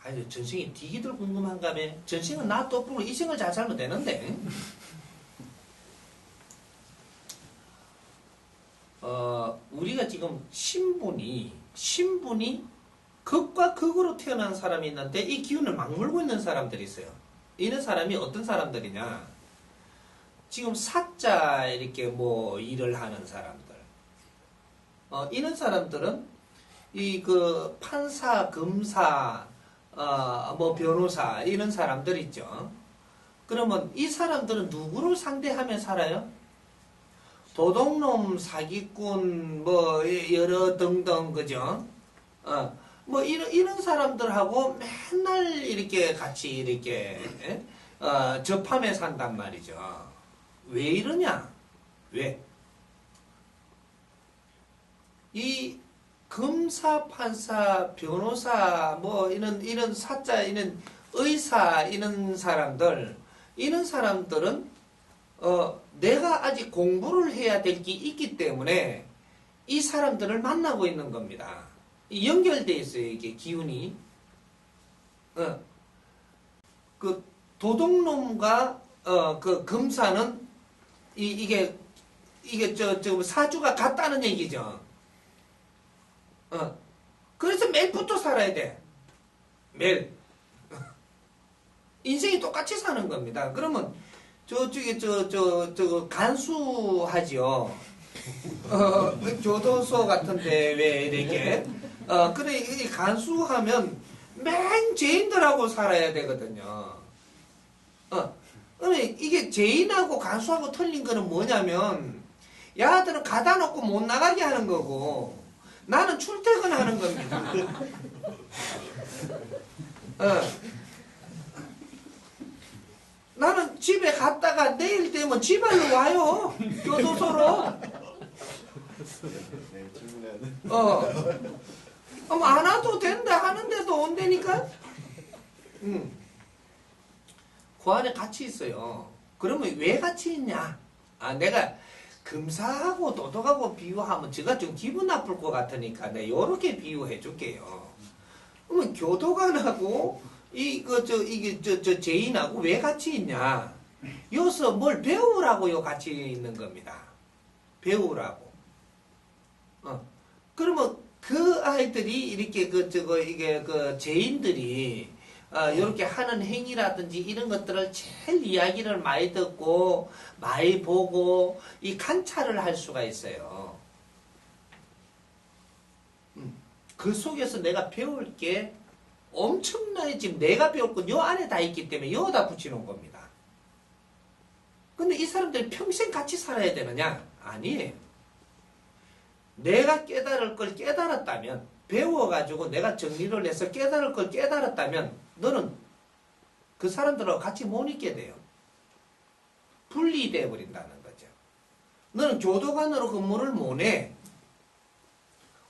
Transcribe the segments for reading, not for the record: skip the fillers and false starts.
아니, 전생이 디기들 궁금한가 봐. 전생은 나 똑부로 이 생을 잘 살면 되는데. 우리가 지금 신분이 극과 극으로 태어난 사람이 있는데 이 기운을 막 물고 있는 사람들이 있어요. 이런 사람이 어떤 사람들이냐? 지금 사자 이렇게 뭐 일을 하는 사람들. 이런 사람들은 이 그 판사, 검사, 뭐 변호사 이런 사람들 있죠. 그러면 이 사람들은 누구를 상대하며 살아요? 도둑놈, 사기꾼, 뭐 여러 등등 그죠? 뭐 이런 사람들하고 맨날 이렇게 같이 이렇게 접하며 산단 말이죠. 왜 이러냐? 왜? 이 검사, 판사, 변호사, 뭐 이런 사자, 이런 의사 이런 사람들은 내가 아직 공부를 해야 될 게 있기 때문에 이 사람들을 만나고 있는 겁니다. 연결돼 있어요, 이게 기운이. 그 도둑놈과 그 검사는 이게 저 사주가 같다는 얘기죠. 그래서 매일 붙어 살아야 돼. 매일. 인생이 똑같이 사는 겁니다. 그러면 저쪽에 저 간수하지요. 교도소 같은데 왜 이렇게 그래 이 간수하면 맨 죄인들하고 살아야 되거든요. 그러면 이게 죄인하고 간수하고 틀린 거는 뭐냐면 야들은 가다 놓고 못 나가게 하는 거고 나는 출퇴근하는 겁니다. 나는 집에 갔다가 내일 되면 집안으로 와요. 교도소로. 안 와도 된다 하는데도 온다니까. 그 안에 같이 있어요. 그러면 왜 같이 있냐? 내가 금사하고 도덕하고 비유하면 제가 좀 기분 나쁠 것 같으니까 내가 요렇게 비유해 줄게요. 그러면 교도관하고 이게 죄인하고 왜 같이 있냐? 여기서 뭘 배우라고요 같이 있는 겁니다. 배우라고. 그러면 그 아이들이 이렇게 이게 죄인들이 이렇게 하는 행위라든지 이런 것들을 제일 이야기를 많이 듣고 많이 보고 이 관찰을 할 수가 있어요. 그 속에서 내가 배울 게 엄청나게 지금 내가 배울 건 요 안에 다 있기 때문에 여기다 붙이는 겁니다. 근데 이 사람들이 평생 같이 살아야 되느냐? 아니에요. 내가 깨달을 걸 깨달았다면 배워가지고 내가 정리를 해서 깨달을 걸 깨달았다면 너는 그 사람들하고 같이 못 있게 돼요. 분리되어 버린다는 거죠. 너는 교도관으로 근무를 못 해.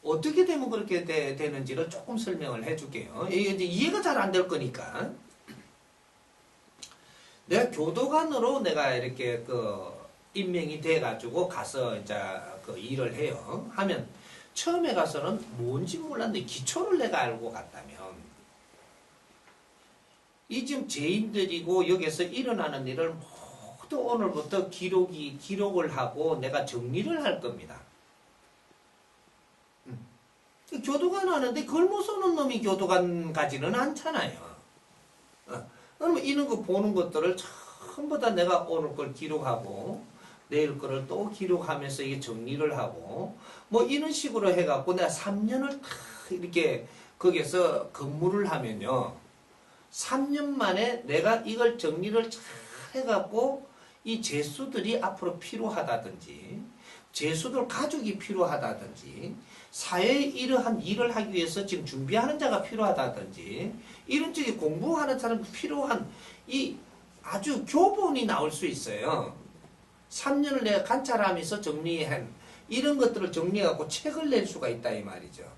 어떻게 되면 그렇게 되는지를 조금 설명을 해줄게요. 이제 이해가 잘 안 될 거니까. 내가 교도관으로 내가 이렇게 임명이 돼가지고 가서 이제 일을 해요. 하면 처음에 가서는 뭔지 몰랐는데 기초를 내가 알고 갔다면 이 지금 죄인들이고 여기서 일어나는 일을 모두 오늘부터 기록을 하고 내가 정리를 할 겁니다. 교도관 하는데 걸 못 쏘는 놈이 교도관 가지는 않잖아요. 그러면 이런 거 보는 것들을 전부 다 내가 오늘 걸 기록하고 내일 거를 또 기록하면서 이게 정리를 하고 뭐 이런 식으로 해갖고 내가 3년을 다 이렇게 거기서 근무를 하면요. 3년 만에 내가 이걸 정리를 잘 해갖고 이 죄수들이 앞으로 필요하다든지 죄수들 가족이 필요하다든지 사회에 이러한 일을 하기 위해서 지금 준비하는 자가 필요하다든지 이런 쪽에 공부하는 사람이 필요한 이 아주 교본이 나올 수 있어요. 3년을 내가 관찰하면서 정리한 이런 것들을 정리해갖고 책을 낼 수가 있다 이 말이죠.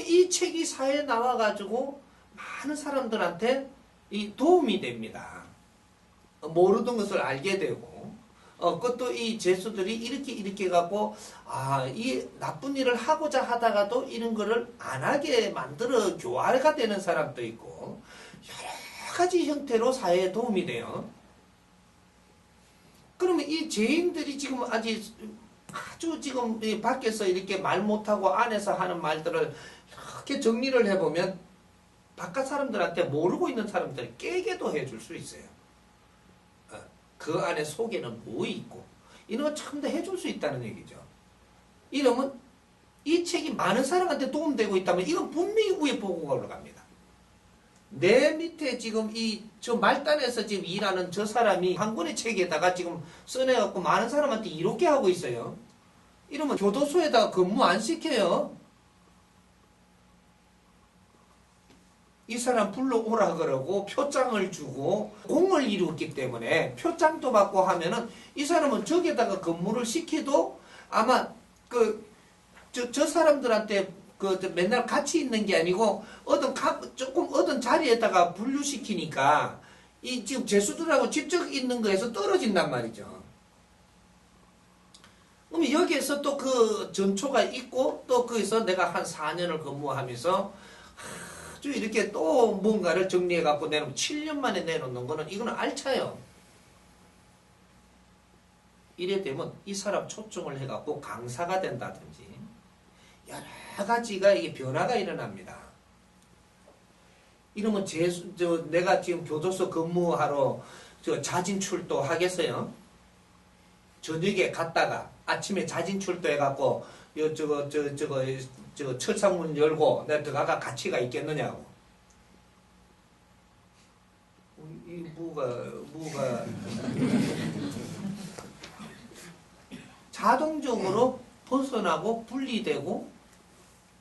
이 책이 사회에 나와가지고 많은 사람들한테 이 도움이 됩니다. 모르던 것을 알게 되고 그것도 이 죄수들이 이렇게 갖고, 이 나쁜 일을 하고자 하다가도 이런 거를 안 하게 만들어 교화가 되는 사람도 있고, 여러 가지 형태로 사회에 도움이 돼요. 그러면 이 죄인들이 지금 아주 지금 밖에서 이렇게 말 못하고 안에서 하는 말들을 이렇게 정리를 해보면, 바깥 사람들한테 모르고 있는 사람들 깨게도 해줄 수 있어요. 그 안에 속에는 뭐 있고 이런 거 참 다 해줄 수 있다는 얘기죠. 이러면 이 책이 많은 사람한테 도움되고 있다면 이건 분명히 위에 보고가 올라갑니다. 내 밑에 지금 저 말단에서 지금 일하는 저 사람이 한 권의 책에다가 지금 써내갖고 많은 사람한테 이렇게 하고 있어요. 이러면 교도소에다가 근무 안 시켜요. 이 사람 불러오라 그러고 표장을 주고 공을 이루었기 때문에 표장도 받고 하면은 이 사람은 저기에다가 근무를 시켜도 아마 저 사람들한테 맨날 같이 있는 게 아니고 조금 얻은 자리에다가 분류시키니까 이 지금 죄수들하고 직접 있는 거에서 떨어진단 말이죠. 그럼 여기에서 또 그 전초가 있고 또 거기서 내가 한 4년을 근무하면서 아주 이렇게 또 뭔가를 정리해갖고 내놓으면 7년 만에 내놓는 거는 이거는 알차요. 이래 되면 이 사람 초청을 해갖고 강사가 된다든지 여러 가지가 이게 변화가 일어납니다. 이러면 내가 지금 교도소 근무하러 자진 출도하겠어요? 저녁에 갔다가 아침에 자진 출도해갖고 철상문 열고 내가 들어가가 가치가 있겠느냐고. 이 뭐가 자동적으로 벗어나고 분리되고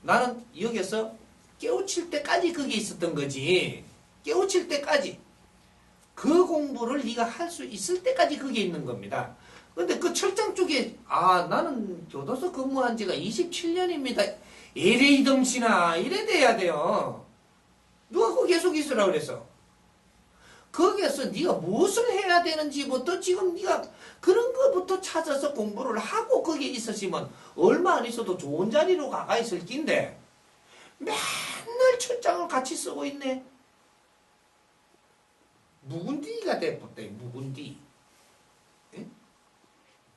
나는 여기서 깨우칠 때까지 그게 있었던 거지. 깨우칠 때까지 그 공부를 네가 할 수 있을 때까지 그게 있는 겁니다. 근데 그 철장 쪽에 나는 교도소 근무한 지가 27년입니다. 에레이 덩신아 이래 돼야 돼요. 누가 거기 계속 있으라 그랬어. 거기에서 네가 무엇을 해야 되는지부터 지금 네가 그런 것부터 찾아서 공부를 하고 거기에 있었으면 얼마 안 있어도 좋은 자리로 가가 있을 낀데 맨날 철장을 같이 쓰고 있네. 묵은디가 돼버렸대. 묵은디.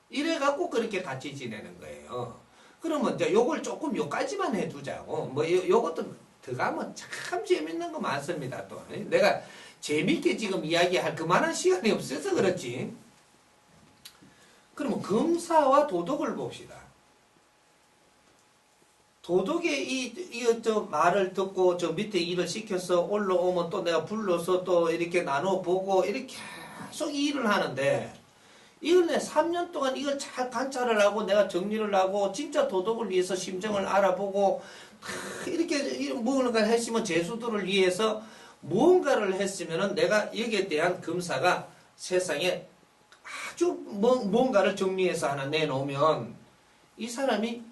이래갖고 그렇게 같이 지내는 거예요. 그러면 이제 요걸 조금 요까지만 해두자고. 요것도 들어가면 참 재밌는 거 많습니다. 또 내가 재밌게 지금 이야기할 그만한 시간이 없어서 그렇지. 그러면 검사와 도덕을 봅시다. 도덕의 저 말을 듣고 저 밑에 일을 시켜서 올라오면 또 내가 불러서 또 이렇게 나눠보고 이렇게 계속 일을 하는데 이걸 내 3년 동안 이걸 잘 관찰을 하고 내가 정리를 하고 진짜 도덕을 위해서 심정을 알아보고 이렇게 무언가를 했으면 죄수들을 위해서 무언가를 했으면은 내가 여기에 대한 검사가 세상에 아주 뭔가를 정리해서 하나 내놓으면 이 사람이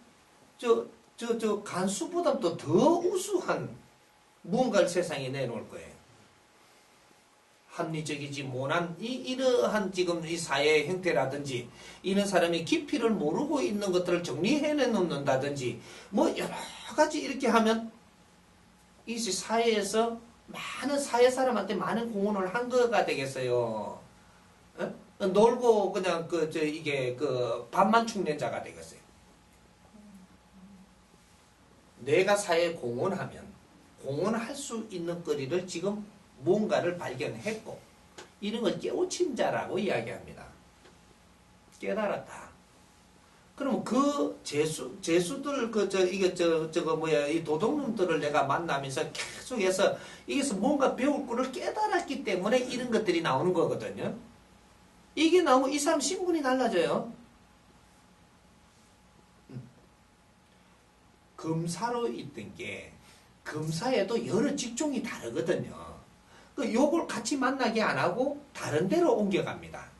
간수보다 더 우수한 무언가를 세상에 내놓을 거예요. 합리적이지 못한 이러한 지금 이 사회의 형태라든지 이런 사람이 깊이를 모르고 있는 것들을 정리해 놓는다든지 여러 가지 이렇게 하면 이 사회에서 많은 사회 사람한테 많은 공헌을 한 거가 되겠어요. 놀고 그냥 이게 밥만 축낸 자가 되겠어요. 내가 사회에 공헌할 수 있는 거리를 지금 뭔가를 발견했고 이런 걸 깨우친 자라고 이야기합니다. 깨달았다. 그럼 그 죄수들 이 도둑놈들을 내가 만나면서 계속해서 여기서 뭔가 배울 거를 깨달았기 때문에 이런 것들이 나오는 거거든요. 이게 나오면 이 사람 신분이 달라져요. 검사로 있던 게 검사에도 여러 직종이 다르거든요. 요걸 같이 만나게 안 하고 다른 데로 옮겨갑니다.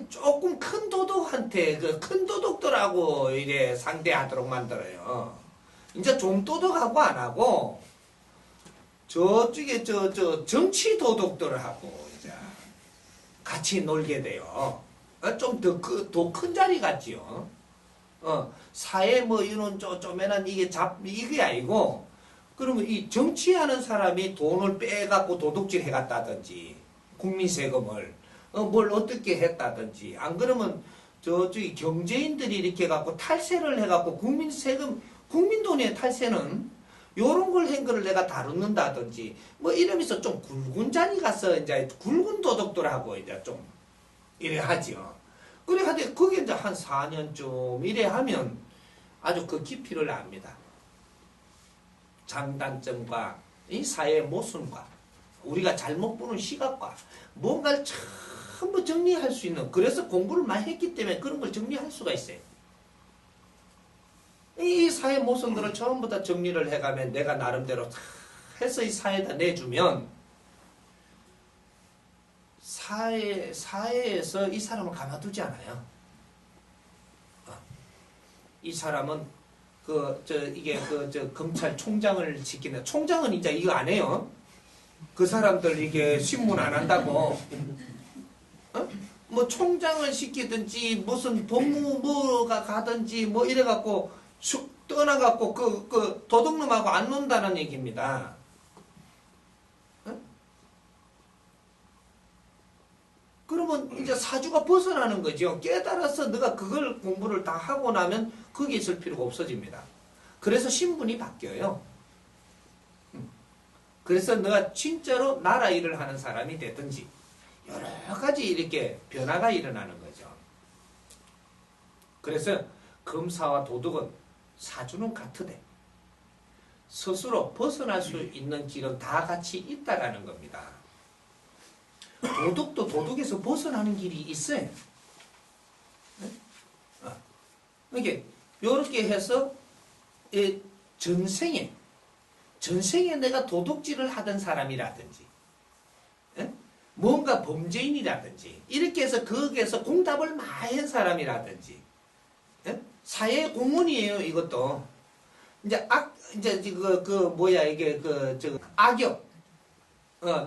조금 큰 도둑한테 큰 도둑들하고 이래 상대하도록 만들어요. 이제 좀 도둑하고 안 하고 저쪽에 정치 도둑들하고 이제 같이 놀게 돼요. 좀 더 큰 자리 같지요. 사회 뭐 이런 쪼매난 이게 아니고, 그러면 이 정치하는 사람이 돈을 빼갖고 도둑질 해갔다든지, 국민 세금을, 뭘 어떻게 했다든지, 안 그러면 저기 경제인들이 이렇게 해갖고 탈세를 해갖고 국민 세금, 국민 돈의 탈세는 요런 걸 한 거를 내가 다루는다든지, 뭐 이러면서 좀 굵은 자리 가서 이제 굵은 도둑들하고 이제 좀 이래 하죠. 그래 하되 그게 이제 한 4년쯤 이래 하면 아주 그 깊이를 압니다. 장단점과 이 사회의 모순과 우리가 잘못 보는 시각과 뭔가를 전부 정리할 수 있는, 그래서 공부를 많이 했기 때문에 그런 걸 정리할 수가 있어요. 이 사회 모순들을 전부 다 정리를 해가면 내가 나름대로 해서 이 사회에다 내주면 사회에서 이 사람을 가만두지 않아요. 이 사람은 검찰총장을 지키는, 총장은 이제 이거 안 해요. 그 사람들 이게 신문 안 한다고. 뭐 총장을 시키든지 무슨 법무부가 가든지 뭐 이래갖고 떠나갖고 그 도둑놈하고 안 논다는 얘기입니다. 그러면 이제 사주가 벗어나는 거죠. 깨달아서 너가 그걸 공부를 다 하고 나면 거기에 있을 필요가 없어집니다. 그래서 신분이 바뀌어요. 그래서 너가 진짜로 나라 일을 하는 사람이 되든지 여러 가지 이렇게 변화가 일어나는 거죠. 그래서 검사와 도둑은 사주는 같으되 스스로 벗어날 수 있는 길은 다 같이 있다라는 겁니다. 도둑도 도둑에서 벗어나는 길이 있어요. 이게 이렇게 해서 전생에 내가 도둑질을 하던 사람이라든지 뭔가 범죄인이라든지 이렇게 해서 거기에서 공답을 많이 한 사람이라든지 사회 공헌이에요. 이것도 이제 악역.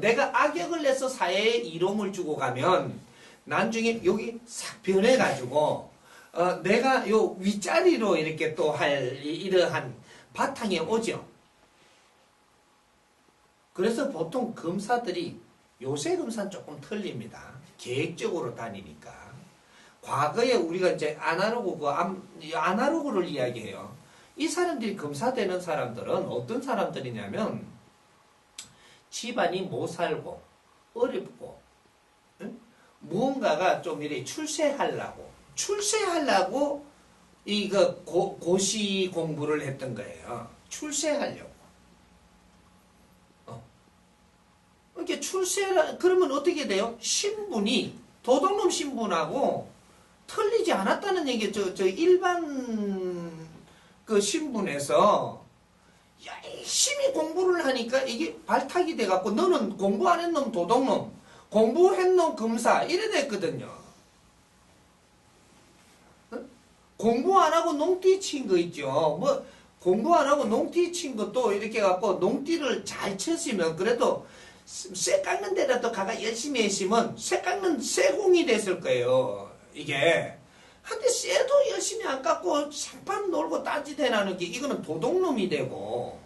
내가 악역을 내서 사회에 이로움을 주고 가면 나중에 여기 싹 변해가지고 내가 요 윗자리로 이렇게 또 할 이러한 바탕에 오죠. 그래서 보통 검사들이 요새 검사는 조금 틀립니다. 계획적으로 다니니까. 과거에 우리가 이제 아날로그를 이야기해요. 이 사람들이 검사 되는 사람들은 어떤 사람들이냐면 집안이 못 살고 어렵고 무언가가 좀 이렇게 출세하려고 이거 고시 공부를 했던 거예요. 출세하려고. 이렇게 그러면 어떻게 돼요? 신분이 도둑놈 신분하고 틀리지 않았다는 얘기. 저 일반 그 신분에서 열심히 공부를 하니까 이게 발탁이 돼갖고 너는 공부 안 했는 놈 도둑놈, 공부했는 검사 이래 됐거든요. 공부 안 하고 농띠 친 거 있죠. 뭐 공부 안 하고 농띠 친 것도 이렇게 갖고 농띠를 잘 쳤으면 그래도 쇠 깎는 데라도 가가 열심히 했으면 쇠 깎는 쇠공이 됐을 거예요. 이게. 근데 쇠도 열심히 안 깎고 상판 놀고 딴짓 해나는 게 이거는 도둑놈이 되고,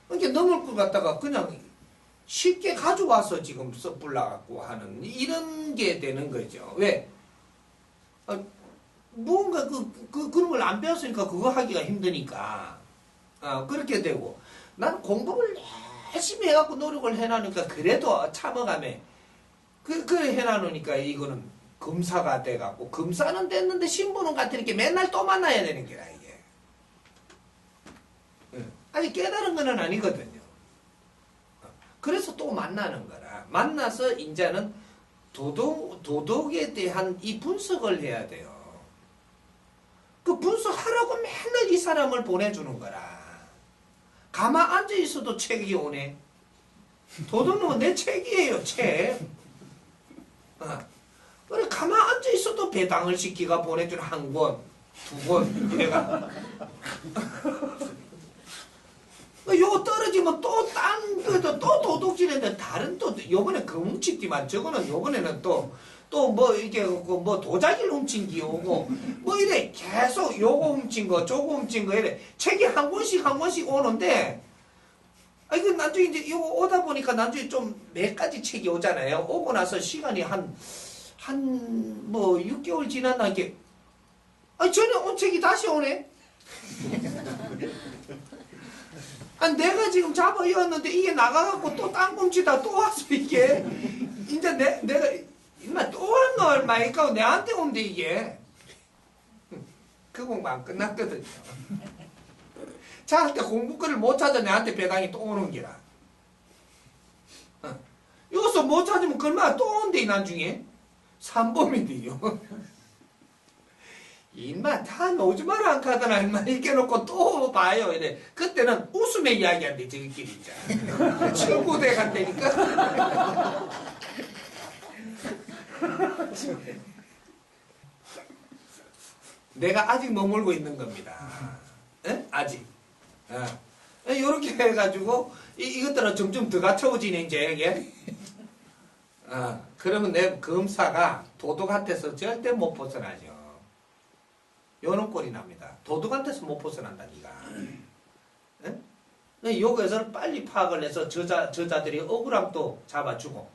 그러니까 넘을 것 같다가 그냥 쉽게 가져와서 지금 섣불라갖고 하는 이런 게 되는 거죠. 왜? 뭔가 그런 걸 안 배웠으니까 그거 하기가 힘드니까. 그렇게 되고, 난 공부를 열심히 해갖고 노력을 해놔니까 그래도 참아가며, 그래 해놔놓으니까 이거는 검사가 돼갖고, 검사는 됐는데 신분은 같으니까 맨날 또 만나야 되는 게라, 이게. 아직 깨달은 건 아니거든요. 그래서 또 만나는 거라. 만나서 이제는 도덕에 대한 이 분석을 해야 돼요. 그 분석하라고 맨날 이 사람을 보내주는 거라. 가만 앉아있어도 책이 오네. 도둑놈은 내 책이에요, 책. 그래, 가만 앉아있어도 배당을 시키가 보내준 한 권, 두 권, 내가. 요거 떨어지면 또 딴 것도 또 도둑질했는데 다른 또 요번에 그 훔치기만 저거는 요번에는 또 뭐 이게 뭐 도자기를 훔친 기 오고 뭐 이래 계속 요거 훔친 거 저거 훔친 거 이래 책이 한 권씩 오는데 그 나중에 이제 이거 오다 보니까 나중에 좀 몇 가지 책이 오잖아요. 오고 나서 시간이 한 뭐 6개월 지났나 이게 전에 온 책이 다시 오네. 내가 지금 잡아 이었는데 이게 나가갖고 또 땅꿈치다 또 왔어 이게. 이제 내가 임마 또 왔나 얼마니까 내한테 온대 이게. 그 공부 안 끝났거든요. 자 할 때 공부글을 못 찾아 내한테 배당이 또 오는 기라. 여기서 못 찾으면 그얼마나 또 온대 나중에. 삼범인데요. 임마 다 노즈마를 안 가더나 임마 이렇게 놓고 또 봐요 이래. 그때는 웃음의 이야기한대 저희끼리 있잖아. 친구 돼 간다니까. 내가 아직 머물고 있는 겁니다. 에? 아직. 요렇게 해가지고 이것들은 점점 더 갖춰지네 이제 이게. 그러면 내 검사가 도둑한테서 절대 못 벗어나죠. 요런 꼴이 납니다. 도둑한테서 못 벗어난다 니가. 여기서 빨리 파악을 해서 저자들이 억울함도 잡아주고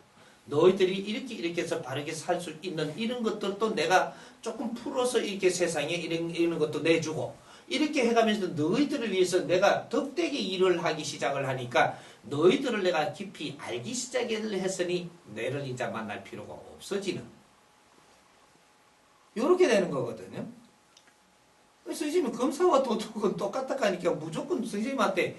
너희들이 이렇게 해서 바르게 살 수 있는 이런 것들도 내가 조금 풀어서 이렇게 세상에 이런 것도 내주고 이렇게 해가면서 너희들을 위해서 내가 덕되게 일을 하기 시작을 하니까 너희들을 내가 깊이 알기 시작을 했으니 너를 이제 만날 필요가 없어지는 요렇게 되는 거거든요. 선생님 검사와 도둑은 똑같다니까 무조건 선생님한테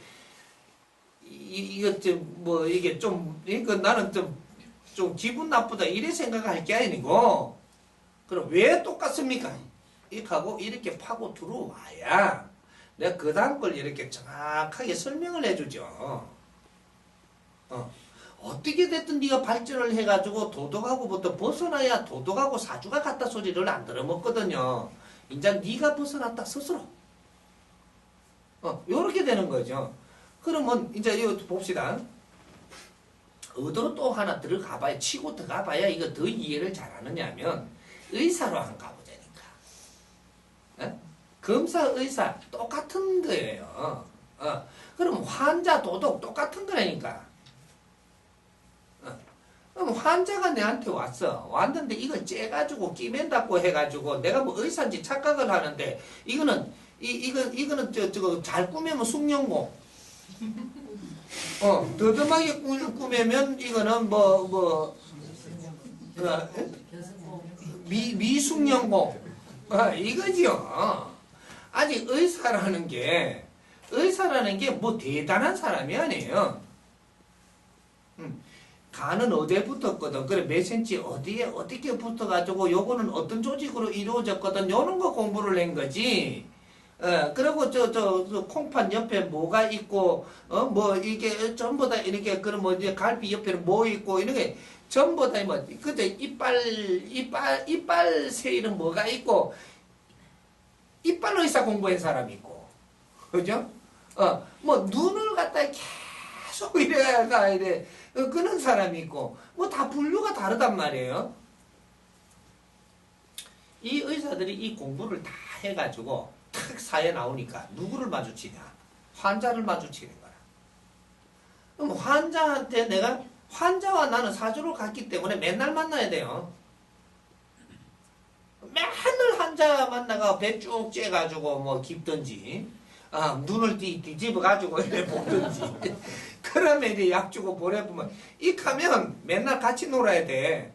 이거 뭐 이게 좀 이거 나는 좀 기분 나쁘다 이래 생각할 게 아니고 그럼 왜 똑같습니까? 이렇게 하고 이렇게 파고 들어와야 내가 그 다음 걸 이렇게 정확하게 설명을 해주죠. 어떻게 됐든 네가 발전을 해가지고 도덕하고부터 벗어나야 도덕하고 사주가 같다 소리를 안 들어먹거든요. 이제 네가 벗어났다 스스로. 요렇게 되는 거죠. 그러면 이제 이거 봅시다. 어디로 또 하나 들어가봐야 치고 들어가봐야 이거 더 이해를 잘하느냐면 의사로 한번 가보자니까. 검사 의사 똑같은 거예요. 그럼 환자 도덕 똑같은 거라니까. 그럼 환자가 내한테 왔는데 이걸 째가지고 끼맨다고 해가지고 내가 뭐 의사인지 착각을 하는데 이거는 저거 잘 꾸미면 숙련공. 더듬하게 꾸미면 이거는 미숙련공. 이거지요. 아직 의사라는 게 뭐 대단한 사람이 아니에요. 간은 어디에 붙었거든. 그래 몇 센치 어디에 어떻게 붙어가지고 요거는 어떤 조직으로 이루어졌거든. 요런 거 공부를 한 거지. 그리고 저 콩판 옆에 뭐가 있고 뭐 이게 전부 다 이렇게 그럼 뭐 이제 갈비 옆에는 뭐 있고 이런 게 전부 다 뭐 그때 이빨 세일은 뭐가 있고 이빨 의사 공부한 사람이 있고 그죠? 뭐 눈을 갖다 계속 이래 끄는 사람이 있고 뭐 다 분류가 다르단 말이에요. 이 의사들이 이 공부를 다 해가지고 탁 사회 나오니까 누구를 마주치냐? 환자를 마주치는 거야. 그럼 환자한테 내가 환자와 나는 사주로 갔기 때문에 맨날 만나야 돼요. 맨날 환자 만나가 배 쭉 째가지고 뭐 깊든지 눈을 뒤집어가지고 이렇게 보든지 그러면 이제 약 주고 보내보면 이 가면 맨날 같이 놀아야 돼.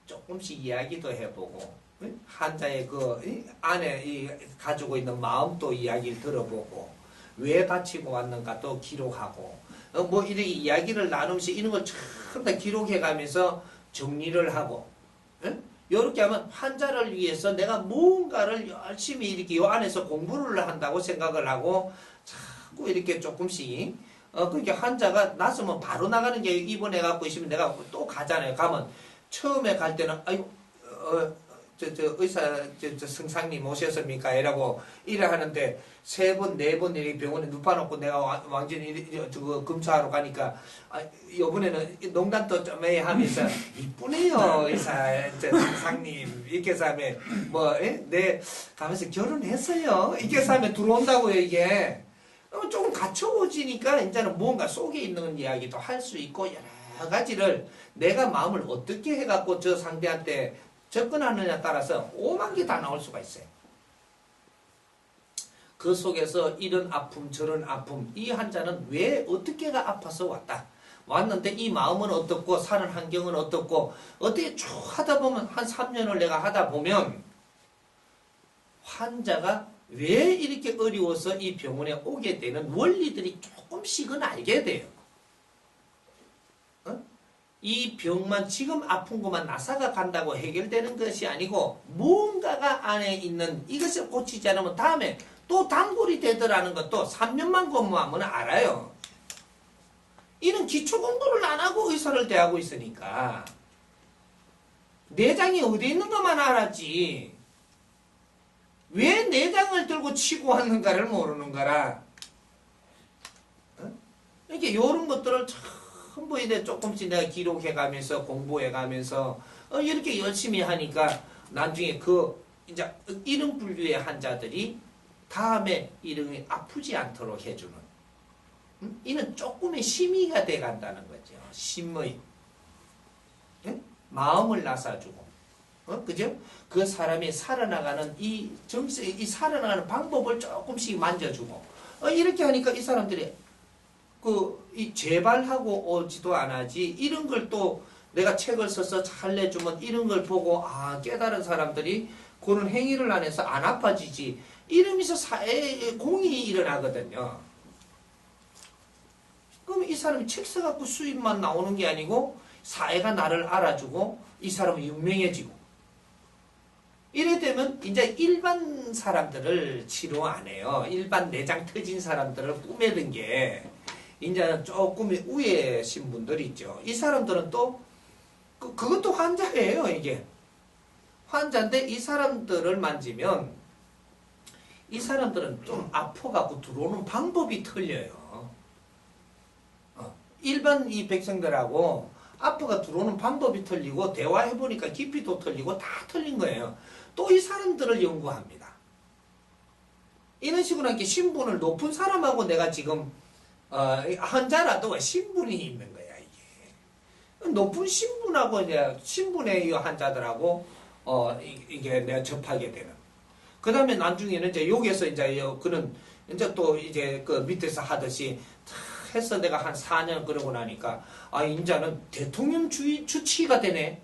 조금씩 이야기도 해보고 환자의 그 안에 가지고 있는 마음도 이야기를 들어보고 왜 다치고 왔는가도 기록하고 뭐 이렇게 이야기를 나누면서 이런 걸 전부 다 기록해가면서 정리를 하고 이렇게 하면 환자를 위해서 내가 무언가를 열심히 이렇게 요 안에서 공부를 한다고 생각을 하고 자꾸 이렇게 조금씩 그렇게 환자가 났으면 바로 나가는 게 입원해 갖고 있으면 내가 또 가잖아요. 가면 처음에 갈 때는 아유 의사, 성상님 오셨습니까? 이라고 일을 하는데, 3번, 4번 이렇게 병원에 눕혀놓고 내가 완전히 저거 검사하러 가니까, 요번에는 농담도 좀 해 하면서, 이쁘네요, 의사, 성상님. 이렇게 해서 하면, 가면서 결혼했어요. 이렇게 해서 하면 들어온다고요, 이게. 조금 갖춰지니까, 이제는 뭔가 속에 있는 이야기도 할 수 있고, 여러 가지를 내가 마음을 어떻게 해갖고 저 상대한테 접근하느냐에 따라서 오만 개 다 나올 수가 있어요. 그 속에서 이런 아픔 저런 아픔 이 환자는 왜 어떻게가 아파서 왔는데 이 마음은 어떻고 사는 환경은 어떻고 어떻게 쭉 하다 보면 한 3년을 내가 하다 보면 환자가 왜 이렇게 어려워서 이 병원에 오게 되는 원리들이 조금씩은 알게 돼요. 이 병만 지금 아픈 것만 나사가 간다고 해결되는 것이 아니고 뭔가가 안에 있는 이것을 고치지 않으면 다음에 또 단골이 되더라는 것도 3년만 근무하면 알아요. 이는 기초 공부를 안 하고 의사를 대하고 있으니까 내장이 어디 있는 것만 알았지 왜 내장을 들고 치고 왔는가를 모르는 거라. 이렇게 이런 것들을 전부 이제 조금씩 내가 기록해가면서 공부해가면서 이렇게 열심히 하니까 나중에 이제 이런 분류의 환자들이 다음에 이름이 아프지 않도록 해주는 이는 조금의 심의가 돼간다는 거죠. 심의. 마음을 나사주고 그죠? 그 사람이 살아나가는 이 살아나가는 방법을 조금씩 만져주고 이렇게 하니까 이 사람들이 이 재발하고 오지도 않아지 이런 걸 또 내가 책을 써서 잘 내주면 이런 걸 보고 깨달은 사람들이 그런 행위를 안 해서 안 아파지지 이러면서 사회에 공이 일어나거든요. 그럼 이 사람이 책 써갖고 수입만 나오는 게 아니고 사회가 나를 알아주고 이 사람은 유명해지고 이래 되면 이제 일반 사람들을 치료 안 해요. 일반 내장 터진 사람들을 꾸며든 게 이제는 조금 우회신 분들이 있죠. 이 사람들은 또 그것도 환자예요. 이게 환자인데 이 사람들을 만지면 이 사람들은 좀 아파갖고 들어오는 방법이 틀려요. 일반 이 백성들하고 아파가 들어오는 방법이 틀리고 대화해보니까 깊이도 틀리고 다 틀린 거예요. 또 이 사람들을 연구합니다. 이런 식으로 이렇게 신분을 높은 사람하고 내가 지금 환자라도 신분이 있는 거야, 이게. 높은 신분하고, 이제, 신분의 이 환자들하고, 이게 내가 접하게 되는. 그 다음에 나중에는 이제 여기에서 이제, 그는, 이제 또 이제 그 밑에서 하듯이, 해서 내가 한 4년 그러고 나니까, 이제는 대통령 주치의가 되네.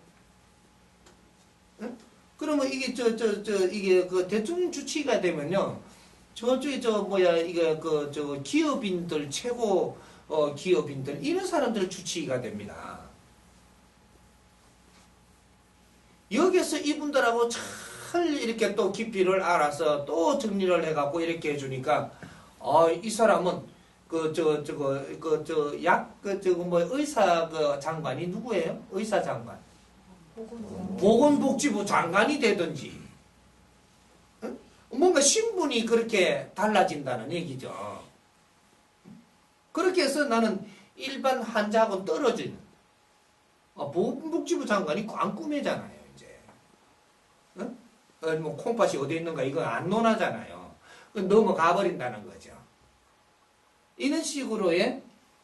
응? 그러면 이게, 이게 그 대통령 주치의가 되면요, 저쪽에 이게 기업인들 최고 기업인들 이런 사람들 주치의가 됩니다. 여기서 이분들하고 잘 이렇게 또 깊이를 알아서 또 정리를 해갖고 이렇게 해주니까 이 사람은 의사 장관이 누구예요? 의사 장관. 보건복지부 장관이 되든지. 뭔가 신분이 그렇게 달라진다는 얘기죠. 그렇게 해서 나는 일반 환자하고는 떨어진 보건복지부 장관이 안 꾸매잖아요, 이제. 뭐 콩팥이 어디 있는가 이거 안 논하잖아요. 넘어가 버린다는 거죠. 이런 식으로의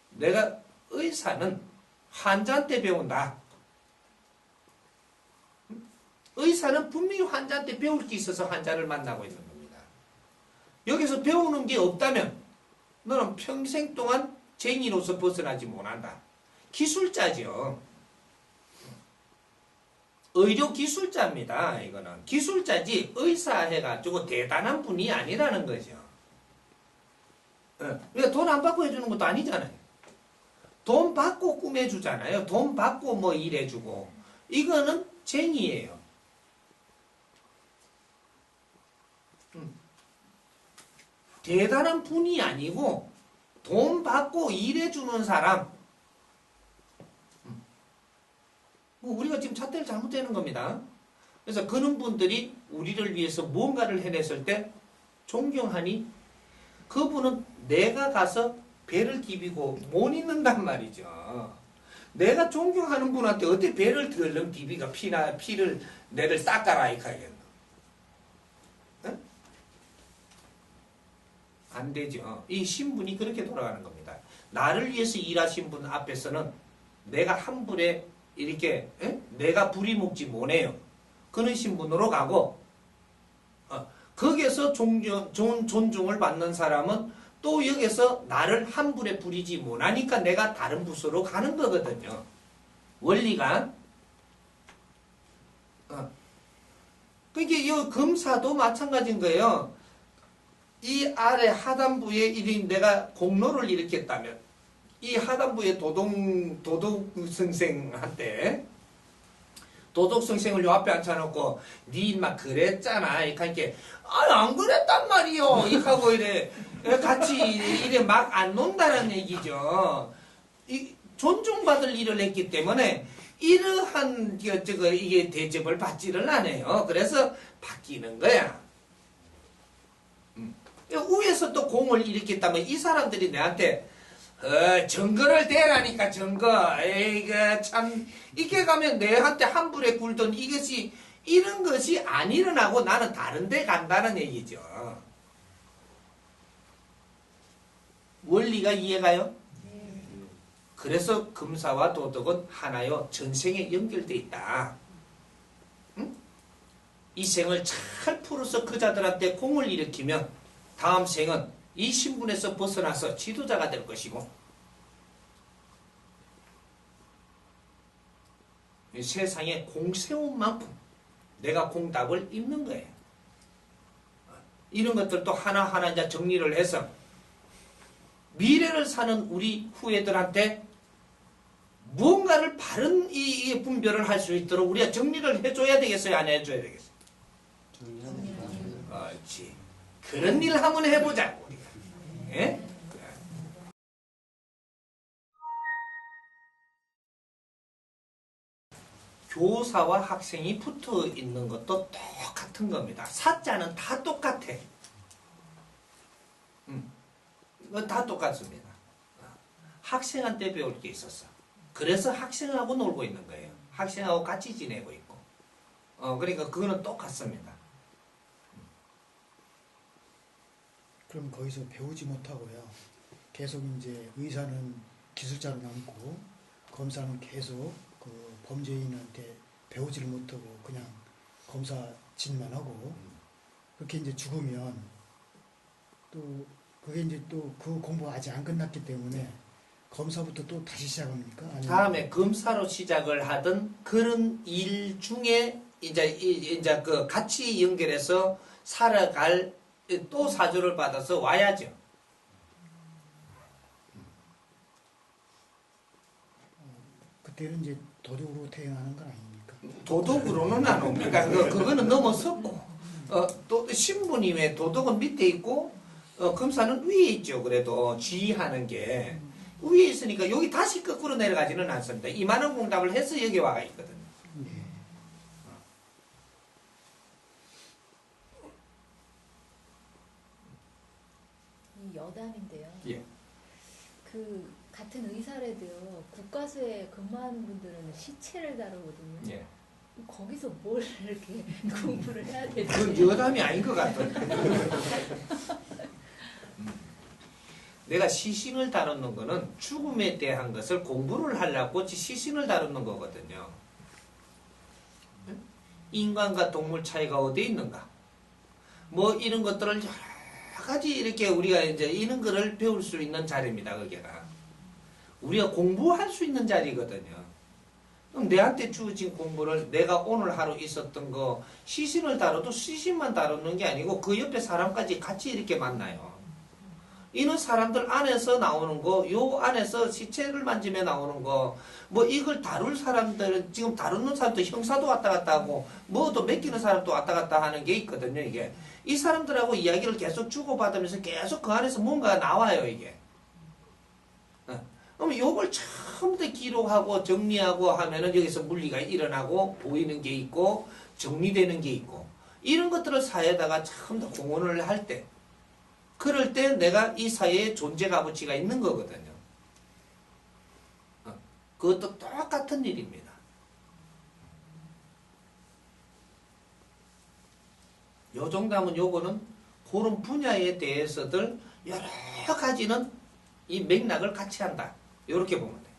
내가 의사는 환자한테 배운다. 의사는 분명히 환자한테 배울 게 있어서 환자를 만나고 있는 겁니다. 여기서 배우는 게 없다면 너는 평생 동안 쟁이로서 벗어나지 못한다. 기술자죠. 의료 기술자입니다. 이거는 기술자지 의사 해가지고 대단한 분이 아니라는 거죠. 왜 돈 안 받고 해주는 것도 아니잖아요. 돈 받고 꾸며주잖아요. 돈 받고 뭐 일해주고 이거는 쟁이에요. 대단한 분이 아니고 돈 받고 일해주는 사람. 우리가 지금 잣대를 잘못되는 겁니다. 그래서 그런 분들이 우리를 위해서 뭔가를 해냈을 때 존경하니 그분은 내가 가서 배를 디비고 못 있는단 말이죠. 내가 존경하는 분한테 어떻게 배를 들렁 디비가 피를 내를 닦아라 이카겠노. 응? 안 되죠. 이 신분이 그렇게 돌아가는 겁니다. 나를 위해서 일하신 분 앞에서는 내가 함부에 이렇게 내가 부리 먹지 못해요. 그런 신분으로 가고 거기에서 존중을 받는 사람은 또 여기서 나를 함부에 부리지 못하니까 내가 다른 부서로 가는 거거든요. 원리가. 그러니까 이 검사도 마찬가지인 거예요. 이 아래 하단부에 내가 공로를 일으켰다면 이 하단부의 도덕성생한테 도덕성생을 요 앞에 앉혀놓고 니 인마 그랬잖아 이렇게 안 그랬단 말이요 이하고 이래 같이 이래 막 안 논다는 얘기죠. 존중받을 일을 했기 때문에 이러한 이게 대접을 받지를 않아요. 그래서 바뀌는 거야. 위에서 또 공을 일으켰다면 이 사람들이 내한테 증거를 대라니까 증거. 에이그 참 이렇게 가면 내한테 한불에 굴던 이것이 이런 것이 안 일어나고 나는 다른 데 간다는 얘기죠. 원리가 이해가요? 그래서 금사와 도덕은 하나요 전생에 연결되어 있다. 응? 이 생을 잘 풀어서 그 자들한테 공을 일으키면 다음 생은 이 신분에서 벗어나서 지도자가 될 것이고 세상에 공 세운 만큼 내가 공답을 입는 거예요. 이런 것들도 하나하나 이제 정리를 해서 미래를 사는 우리 후예들한테 무언가를 바른 이 분별을 할 수 있도록 우리가 정리를 해줘야 되겠어요? 안 해줘야 되겠어요? 그렇지. 그런 일 한번 해보자고 우리가. 예? 교사와 학생이 붙어 있는 것도 똑같은 겁니다. 사자는 다 똑같아. 이거 다 똑같습니다. 학생한테 배울 게 있었어. 그래서 학생하고 놀고 있는 거예요. 학생하고 같이 지내고 있고. 그러니까 그거는 똑같습니다. 그럼 거기서 배우지 못하고요. 계속 이제 의사는 기술자로 남고 검사는 계속 그 범죄인한테 배우지를 못하고 그냥 검사 짓만 하고 그렇게 이제 죽으면 또 그게 이제 또 그 공부가 아직 안 끝났기 때문에 검사부터 또 다시 시작합니까? 아니면 다음에 검사로 시작을 하던 그런 일 중에 이제 그 같이 연결해서 살아갈 또 사주를 받아서 와야죠. 그때는 이제 도둑으로 태어나는 건 아닙니까? 도덕으로는 안 옵니다. 그거는 넘어섰고 또 신분이 왜 도덕은 밑에 있고 검사는 위에 있죠. 그래도 지휘하는 게 위에 있으니까 여기 다시 거꾸로 내려가지는 않습니다. 이만한 공답을 해서 여기 와가 있거든요. 이 여담인데요. 예. 그 같은 의사라도요. 국가수에 근무하는 분들은 시체를 다루거든요. 예. 거기서 뭘 이렇게 공부를 해야 되지? 그건 여담이 아닌 것 같아요. 내가 시신을 다루는 거는 죽음에 대한 것을 공부를 하려고 시신을 다루는 거거든요. 인간과 동물 차이가 어디에 있는가? 뭐 이런 것들을 여러 가지 이렇게 우리가 이제 이런 거를 배울 수 있는 자리입니다. 거기가. 우리가 공부할 수 있는 자리거든요. 그럼 내한테 주어진 공부를 내가 오늘 하루 있었던 거 시신을 다뤄도 시신만 다루는 게 아니고 그 옆에 사람까지 같이 이렇게 만나요. 이런 사람들 안에서 나오는 거, 요 안에서 시체를 만지며 나오는 거, 뭐 이걸 다룰 사람들은 지금 다루는 사람도 형사도 왔다 갔다 하고, 뭐도 맡기는 사람도 왔다 갔다 하는 게 있거든요, 이게. 이 사람들하고 이야기를 계속 주고받으면서 계속 그 안에서 뭔가가 나와요, 이게. 그럼 요걸 처음부터 기록하고 정리하고 하면은 여기서 물리가 일어나고 보이는 게 있고, 정리되는 게 있고 이런 것들을 사회에다가 참 더 공헌을 할 때 그럴 때 내가 이 사회에 존재 값어치가 있는 거거든요. 그것도 똑같은 일입니다. 요 정도면 요거는 그런 분야에 대해서들 여러 가지는 이 맥락을 같이 한다. 이렇게 보면 돼요.